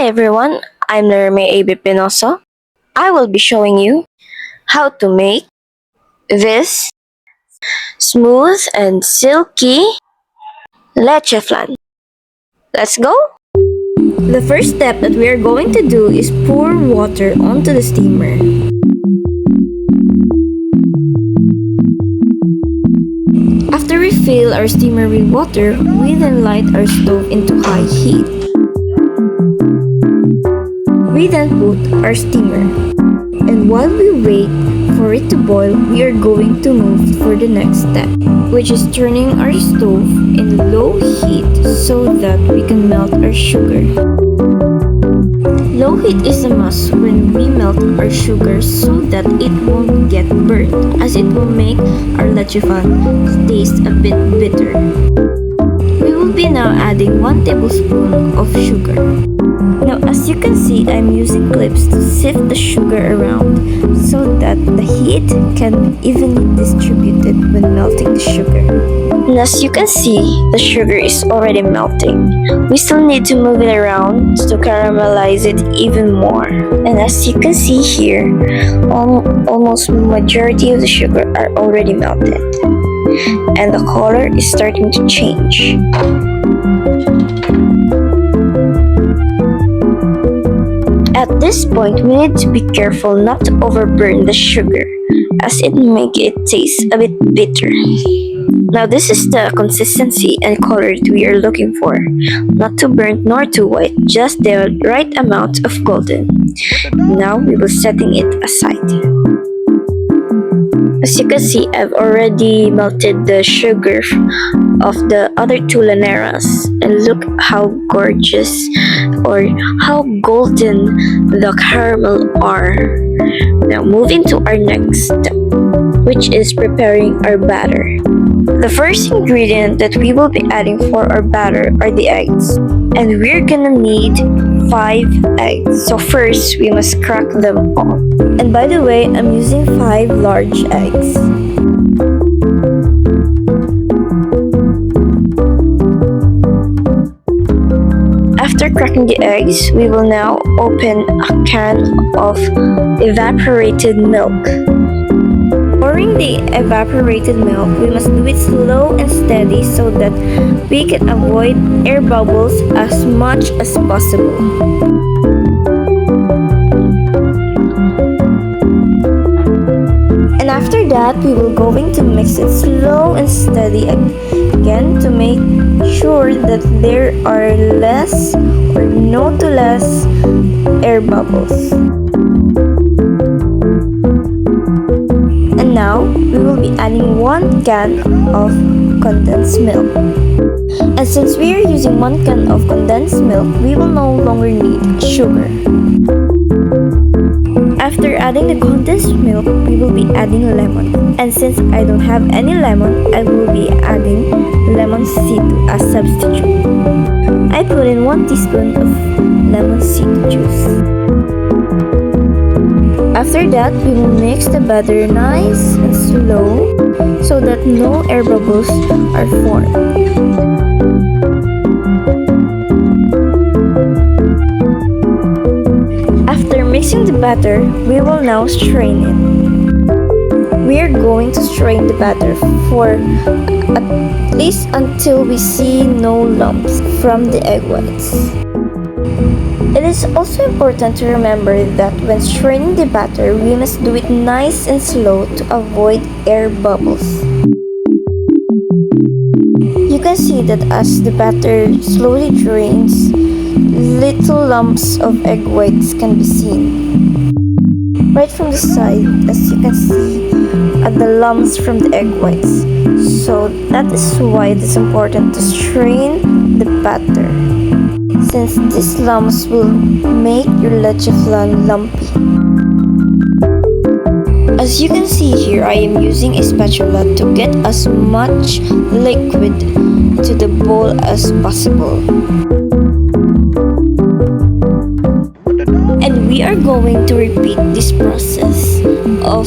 Hi everyone, I'm Nerme AB Pinoso. I will be showing you how to make this smooth and silky leche flan. Let's go! The first step that we are going to do is pour water onto the steamer. After we fill our steamer with water, we then light our stove into high heat. We then put our steamer, and while we wait for it to boil, we are going to move for the next step, which is turning our stove in low heat so that we can melt our sugar. Low heat is a must when we melt our sugar so that it won't get burnt, as it will make our leche flan taste a bit bitter. We will be now adding 1 tablespoon of sugar. Now, as you can see, I'm using clips to sift the sugar around so that the heat can be evenly distributed when melting the sugar. And as you can see, the sugar is already melting. We still need to move it around to caramelize it even more. And as you can see here, almost majority of the sugar are already melted. And the color is starting to change. At this point, we need to be careful not to overburn the sugar, as it make it taste a bit bitter. Now this is the consistency and color that we are looking for. Not too burnt nor too white, just the right amount of golden. Now we will setting it aside. As you can see, I've already melted the sugar of the other 2 laneras, and look how gorgeous or how golden the caramel are. Now moving to our next step, which is preparing our batter. The first ingredient that we will be adding for our batter are the eggs, and we're gonna need 5 eggs. So first, we must crack them all. And by the way, I'm using 5 large eggs. After cracking the eggs, we will now open a can of evaporated milk. Pouring the evaporated milk, we must do it slow and steady so that we can avoid air bubbles as much as possible. And after that, we will going to mix it slow and steady again to make sure that there are less or no to less air bubbles. And now, we will be adding 1 can of condensed milk. And since we are using 1 can of condensed milk, we will no longer need sugar. After adding the condensed milk, we will be adding lemon. And since I don't have any lemon, I will be adding lemon seed as substitute. I put in 1 teaspoon of lemon seed juice. After that, we will mix the batter nice and slow so that no air bubbles are formed. After mixing the batter, we will now strain it. We are going to strain the batter for at least until we see no lumps from the egg whites. It is also important to remember that when straining the batter, we must do it nice and slow to avoid air bubbles. You can see that as the batter slowly drains, little lumps of egg whites can be seen. Right from the side, as you can see, are the lumps from the egg whites. So that is why it is important to strain the batter, since these lumps will make your leche flan lumpy. As you can see here, I am using a spatula to get as much liquid to the bowl as possible. And we are going to repeat this process of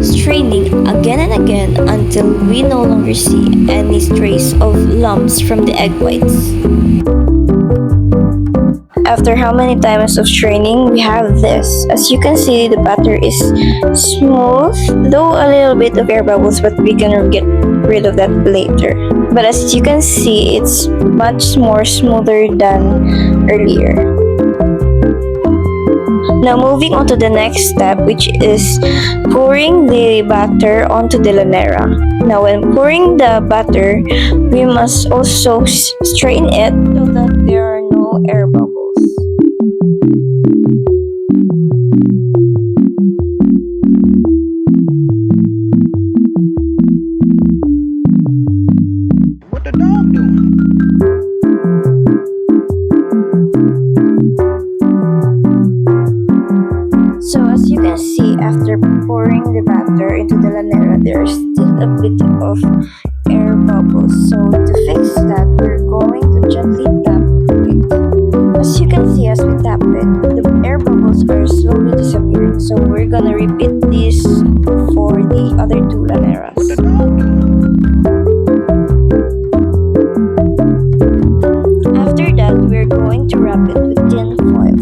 straining again and again until we no longer see any trace of lumps from the egg whites. after how many times of training, we have this. As you can see, the batter is smooth, though a little bit of air bubbles, but we can get rid of that later. But as you can see, it's much more smoother than earlier. Now moving on to the next step, which is pouring the batter onto the lanera. Now when pouring the batter, we must also strain it so that there are no air bubbles. What the dog doing? So as you can see, after pouring the batter into the lanera, there's still a bit of air bubbles. So to fix that, we're going to gently tap it. As you can see, as we tap it, the air bubbles are slowly disappearing. So we're gonna repeat this for the other two laneras. What the dog doing? After that, we're going to wrap it with tin foil.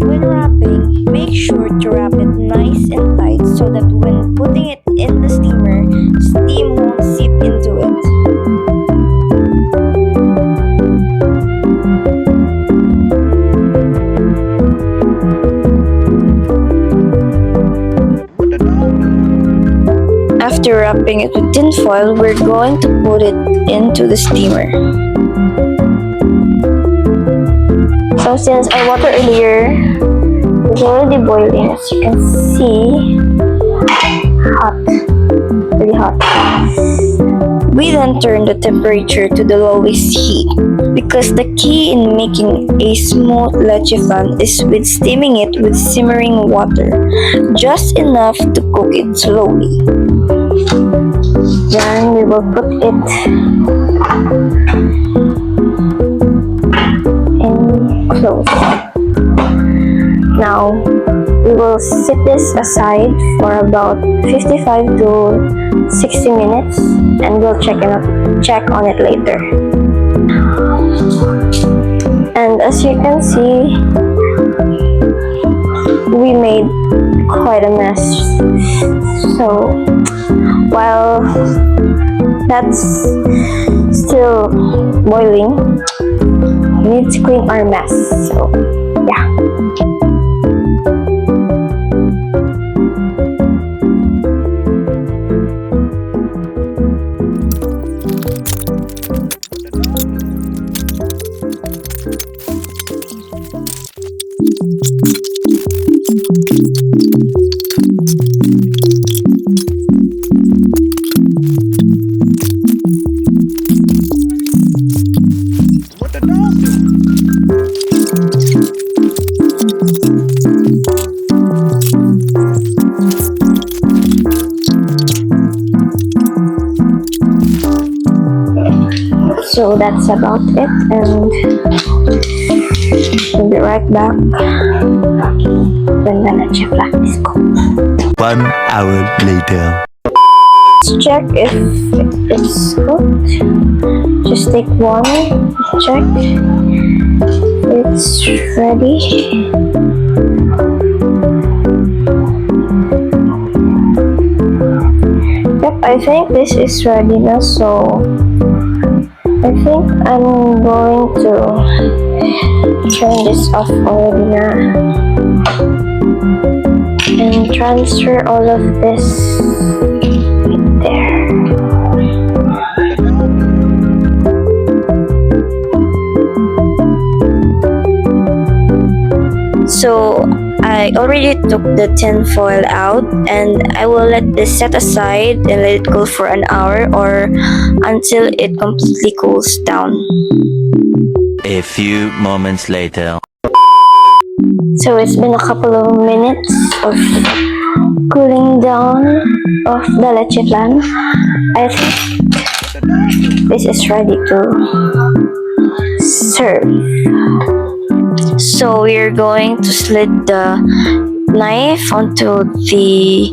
When wrapping, make sure to wrap it nice and tight so that when putting it in the steamer, steam won't seep into it. What the dog doing? After wrapping it with tin foil, we're going to put it into the steamer. So since our water earlier is already boiling, as you can see, hot, really hot. We then turn the temperature to the lowest heat because the key in making a smooth leche flan is with steaming it with simmering water, just enough to cook it slowly. Then we will put it in close. Now we will set this aside for about 55 to 60 minutes and we'll check on it later. And as you can see, we made quite a mess. So while that's still boiling, we need to clean our mess. So yeah. What the dog doing? So that's about it, and we'll be right back when the leche flan is cooked. 1 hour later. Let's check if it's cooked. Just take one, check. It's ready. Yep, I think this is ready now, so I think I'm going to turn this off already now and transfer all of this right there. So I already took the tin foil out and I will let this set aside and let it go for an hour or until it completely cools down. A few moments later. So it's been a couple of minutes of cooling down of the leche flan. I think this is ready to serve. So we're going to slit the knife onto the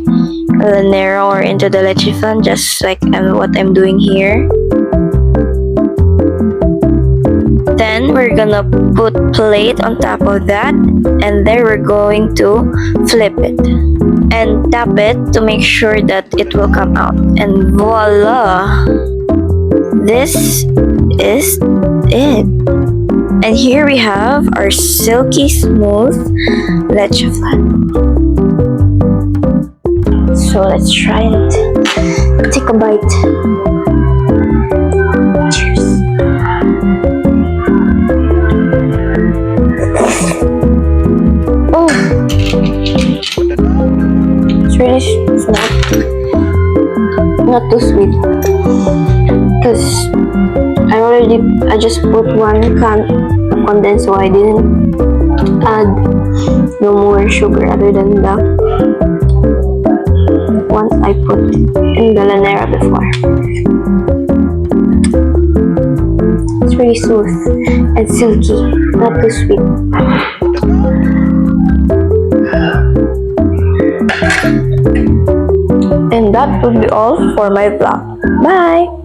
lanera or into the leche flan, just like what I'm doing here. Then we're gonna put plate on top of that, and then we're going to flip it and tap it to make sure that it will come out. And voila! This is it. And here we have our silky smooth leche flan. So let's try it. Take a bite. Cheers. Oh, it's really not too sweet. Because I just put 1 can of condensed, so I didn't add no more sugar other than the ones I put in the lanera before. It's really smooth and silky, not too sweet. And that would be all for my vlog. Bye!